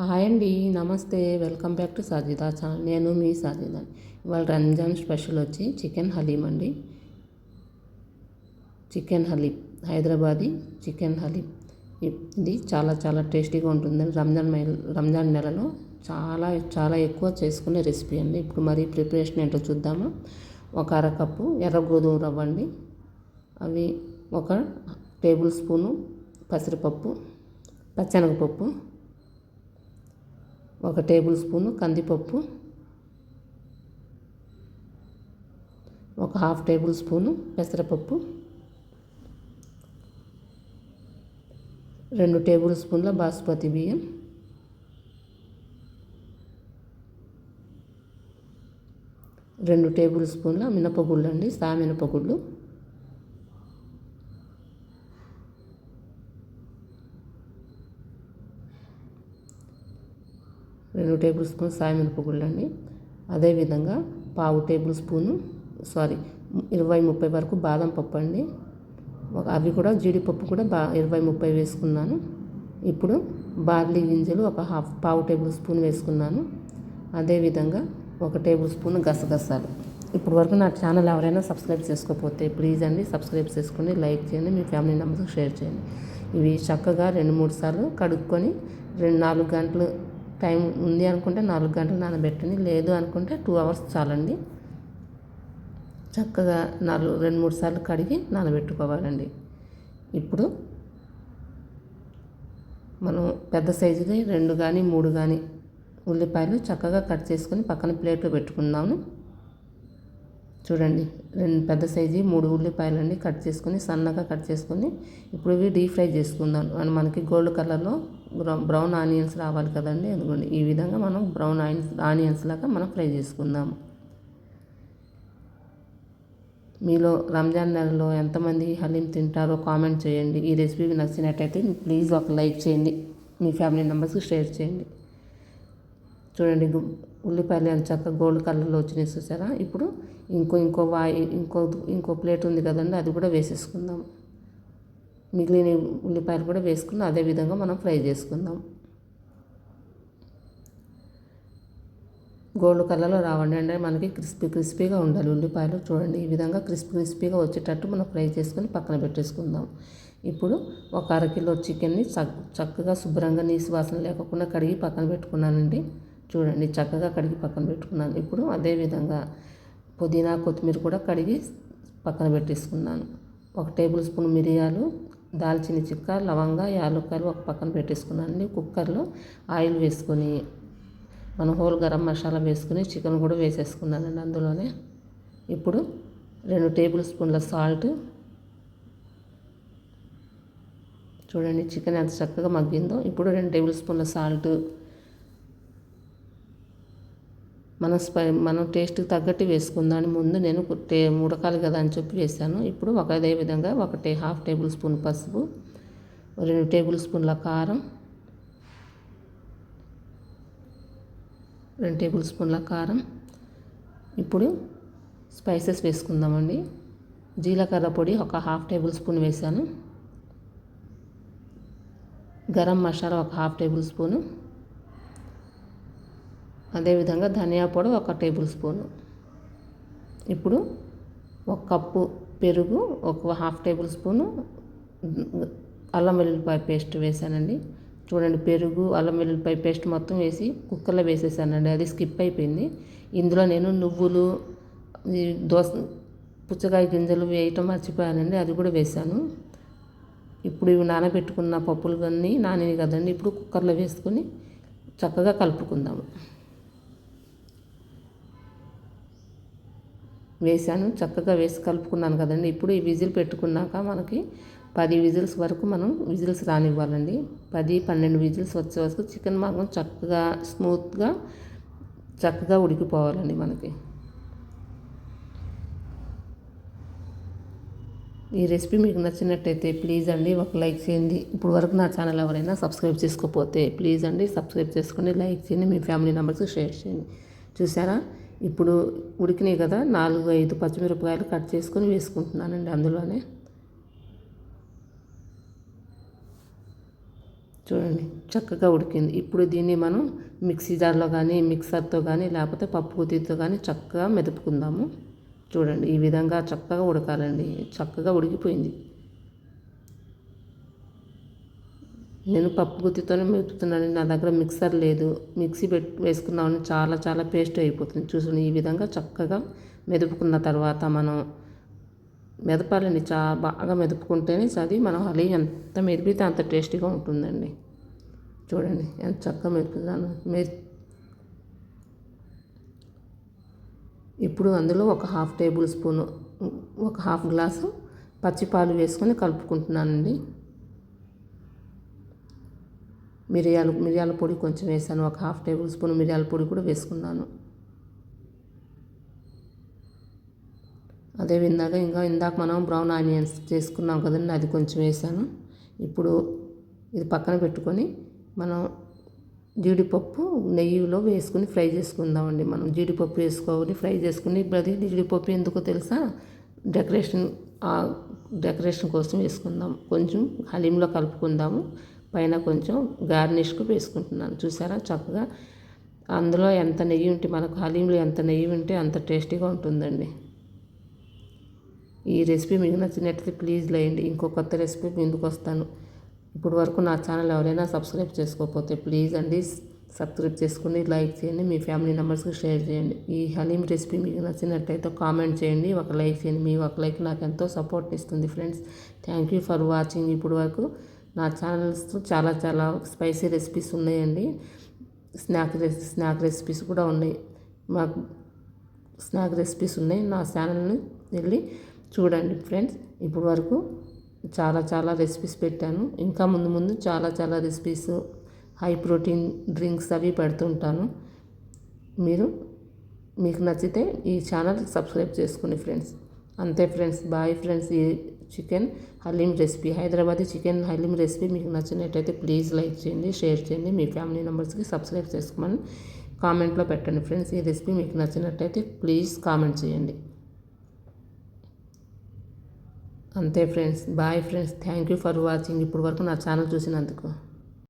Hi అండి, నమస్తే. Welcome back to Sajida channel. నేను మీ సాజిదా. ఇవాళ రంజాన్ స్పెషల్ వచ్చి చికెన్ హలీం అండి. Chicken haleem, Hyderabadi chicken haleem. ఇది చాలా చాలా టేస్టీగా ఉంటుందండి. రంజాన్ నెలలో చాలా చాలా ఎక్కువ చేసుకునే రెసిపీ అండి. ఇప్పుడు మరి ప్రిపరేషన్ ఏంటో చూద్దామా. ఒక అరకప్పు ఎర్ర గోధుమ రవ్వ అండి. అవి ఒక టేబుల్ స్పూను పెసరపప్పు, పచ్చెనగపప్పు, ఒక టేబుల్ స్పూను కందిపప్పు, ఒక హాఫ్ టేబుల్ స్పూను పెసరపప్పు, 2 టేబుల్ స్పూన్ల బాస్మతి బియ్యం, 2 టేబుల్ స్పూన్ల మినపగుళ్ళు అండి, మినపగుళ్ళు, 2 టేబుల్ స్పూన్ మినపగుళ్ళు అండి. అదేవిధంగా పావు టేబుల్ స్పూను 20-30 వరకు బాదం పప్పు అండి. అవి కూడా జీడిపప్పు కూడా 20-30 వేసుకున్నాను. ఇప్పుడు బార్లీ గింజలు ఒక పావు టేబుల్ స్పూన్ వేసుకున్నాను. అదేవిధంగా 1 టేబుల్ స్పూన్ గసగసాలు. ఇప్పుడు వరకు నా ఛానల్ ఎవరైనా సబ్స్క్రైబ్ చేసుకోకపోతే ప్లీజ్ అండి సబ్స్క్రైబ్ చేసుకోండి, లైక్ చేయండి, మీ ఫ్యామిలీ మెంబర్స్కి షేర్ చేయండి. ఇవి చక్కగా 2-3 సార్లు కడుక్కొని 2-4 గంటలు టైం ఉంది అనుకుంటే 4 గంటలు నానబెట్టండి, లేదు అనుకుంటే 2 అవర్స్ చాలండి. చక్కగా 2-3 సార్లు కడిగి నానబెట్టుకోవాలండి. ఇప్పుడు మనం పెద్ద సైజుది 2 కానీ 3 కానీ ఉల్లిపాయలు చక్కగా కట్ చేసుకొని పక్కన ప్లేట్లో పెట్టుకుందాము. చూడండి, 2 పెద్ద సైజు 3 ఉల్లిపాయలు అండి కట్ చేసుకొని సన్నగా కట్ చేసుకొని ఇప్పుడు ఇవి డీప్ ఫ్రై చేసుకుందాం. అండ్ మనకి గోల్డ్ కలర్లో బ్రౌన్ ఆనియన్స్ రావాలి కదండి, అందుకోండి ఈ విధంగా మనం బ్రౌన్ ఆనియన్స్ లాగా మనం ఫ్రై చేసుకుందాము. మీలో రంజాన్ నెలలో ఎంతమంది హలీం తింటారో కామెంట్ చేయండి. ఈ రెసిపీ నచ్చినట్టయితే ప్లీజ్ ఒక లైక్ చేయండి, మీ ఫ్యామిలీ మెంబర్స్కి షేర్ చేయండి. చూడండి, ఉల్లిపాయలు ఎంత చక్కగా గోల్డ్ కలర్లో వచ్చినాయి చూసారా. ఇప్పుడు ఇంకో ప్లేట్ ఉంది కదండి, అది కూడా వేసేసుకుందాం. మిగిలిన ఉల్లిపాయలు కూడా వేసుకుని అదే విధంగా మనం ఫ్రై చేసుకుందాం. గోల్డ్ కలర్లో రావండి, అంటే మనకి క్రిస్పీగా ఉండాలి ఉల్లిపాయలు. చూడండి, ఈ విధంగా క్రిస్పీగా వచ్చేటట్టు మనం ఫ్రై చేసుకొని పక్కన పెట్టేసుకుందాం. ఇప్పుడు ఒక అరకిలో చికెన్ని చక్కగా శుభ్రంగా నీసు వాసన లేకుండా కడిగి పక్కన పెట్టుకున్నానండి. చూడండి, చక్కగా కడిగి పక్కన పెట్టుకున్నాను. ఇప్పుడు అదేవిధంగా పుదీనా కొత్తిమీర కూడా కడిగి పక్కన పెట్టేసుకున్నాను. 1 టేబుల్ స్పూన్ మిరియాలు, దాల్చిన చెక్క, లవంగా, యాలక్కాయలు ఒక పక్కన పెట్టేసుకున్నాను. కుక్కర్లో ఆయిల్ వేసుకొని మనం హోల్ గరం మసాలా వేసుకుని చికెన్ కూడా వేసేసుకున్నానండి అందులోనే. ఇప్పుడు 2 టేబుల్ స్పూన్ల సాల్ట్. చూడండి, చికెన్ ఎంత చక్కగా మగ్గిందో. ఇప్పుడు 2 టేబుల్ స్పూన్ల సాల్ట్. మనం టేస్ట్కి తగ్గట్టు వేసుకుందాం. ముందు నేను ఉడకాలి కదా అని చెప్పి వేసాను. ఇప్పుడు అదే విధంగా హాఫ్ టేబుల్ స్పూన్ పసుపు, 2 టేబుల్ స్పూన్ల కారం, 2 టేబుల్ స్పూన్ల కారం. ఇప్పుడు స్పైసెస్ వేసుకుందామండి. జీలకర్ర పొడి ఒక హాఫ్ టేబుల్ స్పూన్ వేసాను. గరం మసాలా ఒక హాఫ్ టేబుల్ స్పూను. అదేవిధంగా ధనియా పొడి 1 టేబుల్ స్పూను. ఇప్పుడు 1 కప్పు పెరుగు, ఒక హాఫ్ టేబుల్ స్పూను అల్లం వెల్లుల్లిపాయ పేస్ట్ వేసానండి. చూడండి, పెరుగు అల్లం వెల్లుల్లిపాయ పేస్ట్ మొత్తం వేసి కుక్కర్లో వేసేసానండి, అది స్కిప్ అయిపోయింది. ఇందులో నేను నువ్వులు, పుచ్చకాయ గింజలు వేయటం మర్చిపోయానండి, అది కూడా వేసాను. ఇప్పుడు ఇవి నానబెట్టుకున్న పప్పులు అన్నీ నానినాయి కదండి, ఇప్పుడు కుక్కర్లో వేసుకొని చక్కగా కలుపుకుందాము. వేసాను, చక్కగా వేసి కలుపుకున్నాను కదండి. ఇప్పుడు ఈ విజిల్ పెట్టుకున్నాక మనకి 10 విజిల్స్ వరకు మనం విజిల్స్ రానివ్వాలండి. 10-12 విజిల్స్ వచ్చే వరకు చికెన్ మాత్రం చక్కగా చక్కగా ఉడికిపోవాలండి మనకి. ఈ రెసిపీ మీకు నచ్చినట్టయితే ప్లీజ్ అండి ఒక లైక్ చేయండి. ఇప్పుడు వరకు నా ఛానల్ ఎవరైనా సబ్స్క్రైబ్ చేసుకోకపోతే ప్లీజ్ అండి సబ్స్క్రైబ్ చేసుకోండి, లైక్ చేయండి, మీ ఫ్యామిలీ మెంబర్స్కి షేర్ చేయండి. చూసారా, ఇప్పుడు ఉడికినాయి కదా. 4-5 పచ్చిమిరపకాయలు కట్ చేసుకొని వేసుకుంటున్నానండి అందులోనే. చూడండి చక్కగా ఉడికింది. ఇప్పుడు దీన్ని మనం మిక్సీ జార్లో కానీ మిక్సర్తో కానీ లేకపోతే పప్పు గుత్తితో కానీ చక్కగా మెదుపుకుందాము. చూడండి ఈ విధంగా చక్కగా ఉడకాలండి. చక్కగా ఉడికిపోయింది. నేను పప్పు గుత్తితోనే మెదుపుతున్నాను. నా దగ్గర మిక్సర్ లేదు. మిక్సీ వేసుకున్నామని చాలా చాలా పేస్ట్ అయిపోతుంది. చూడండి ఈ విధంగా చక్కగా మెదుపుకున్న తర్వాత మనం మెదపాలండి. బాగా మెదుపుకుంటేనే అది మనం హలీం ఎంత మెదిపితే అంత టేస్టీగా ఉంటుందండి. చూడండి ఎంత చక్కగా మెదుపుతాను. ఇప్పుడు అందులో ఒక హాఫ్ టేబుల్ స్పూను ఒక హాఫ్ గ్లాసు పచ్చిపాలు వేసుకొని కలుపుకుంటున్నానండి. మిరియాల పొడి కొంచెం వేసాను. ఒక హాఫ్ టేబుల్ స్పూన్ మిరియాల పొడి కూడా వేసుకున్నాను. అదే ఇందాక మనం బ్రౌన్ ఆనియన్స్ చేసుకున్నాం కదండి, అది కొంచెం వేసాను. ఇప్పుడు ఇది పక్కన పెట్టుకొని మనం జీడిపప్పు నెయ్యిలో వేసుకుని ఫ్రై చేసుకుందామండి. మనం జీడిపప్పు వేసుకొని ఫ్రై చేసుకుని ఇప్పుడు అది జీడిపప్పు ఎందుకో తెలుసా, డెకరేషన్ కోసం వేసుకుందాం. కొంచెం హలీంలో కలుపుకుందాము. పైన కొంచెం గార్నిష్కు వేసుకుంటున్నాను. చూసారా చక్కగా అందులో ఎంత నెయ్యి ఉంటే మనకు హలీంలో ఎంత నెయ్యి ఉంటే అంత టేస్టీగా ఉంటుందండి. ఈ రెసిపీ మీకు నచ్చినట్లయితే ప్లీజ్ లేండి. ఇంకో కొత్త రెసిపీ ముందుకు వస్తాను. ఇప్పుడు వరకు నా ఛానల్ ఎవరైనా సబ్స్క్రైబ్ చేసుకోకపోతే ప్లీజ్ అండి సబ్స్క్రైబ్ చేసుకుని లైక్ చేయండి. మీ ఫ్యామిలీ మెంబర్స్కి షేర్ చేయండి. ఈ హలీం రెసిపీ మీకు నచ్చినట్లయితే కామెంట్ చేయండి. ఒక లైక్ చేయండి. మీ ఒక లైక్ నాకు ఎంతో సపోర్ట్ ఇస్తుంది friends. Thank you for watching. ఇప్పుడు వరకు నా ఛానల్స్ చాలా చాలా స్పైసీ రెసిపీస్ ఉన్నాయండి. స్నాక్ రెసిపీస్ కూడా ఉన్నాయి. మాకు స్నాక్ రెసిపీస్ ఉన్నాయి. నా ఛానల్ని వెళ్ళి చూడండి ఫ్రెండ్స్. ఇప్పుడు వరకు చాలా చాలా రెసిపీస్ పెట్టాను. ఇంకా ముందు ముందు చాలా చాలా రెసిపీస్ హై ప్రోటీన్ డ్రింక్స్ అవి పెడుతుంటాను. మీకు నచ్చితే ఈ ఛానల్ సబ్స్క్రైబ్ చేసుకోండి ఫ్రెండ్స్. అంతే ఫ్రెండ్స్. Bye friends. ఈ chicken haleem recipe, Hyderabadi chicken haleem recipe మీకు నచ్చినట్టయితే ప్లీజ్ లైక్ చేయండి, షేర్ చేయండి. మీ ఫ్యామిలీ మెంబర్స్కి సబ్స్క్రైబ్ చేసుకోమని కామెంట్లో పెట్టండి ఫ్రెండ్స్. ఈ రెసిపీ మీకు నచ్చినట్టయితే ప్లీజ్ కామెంట్ చేయండి. అంతే friends. Bye friends. Thank you for watching. ఇప్పుడు వరకు నా ఛానల్ చూసినందుకు.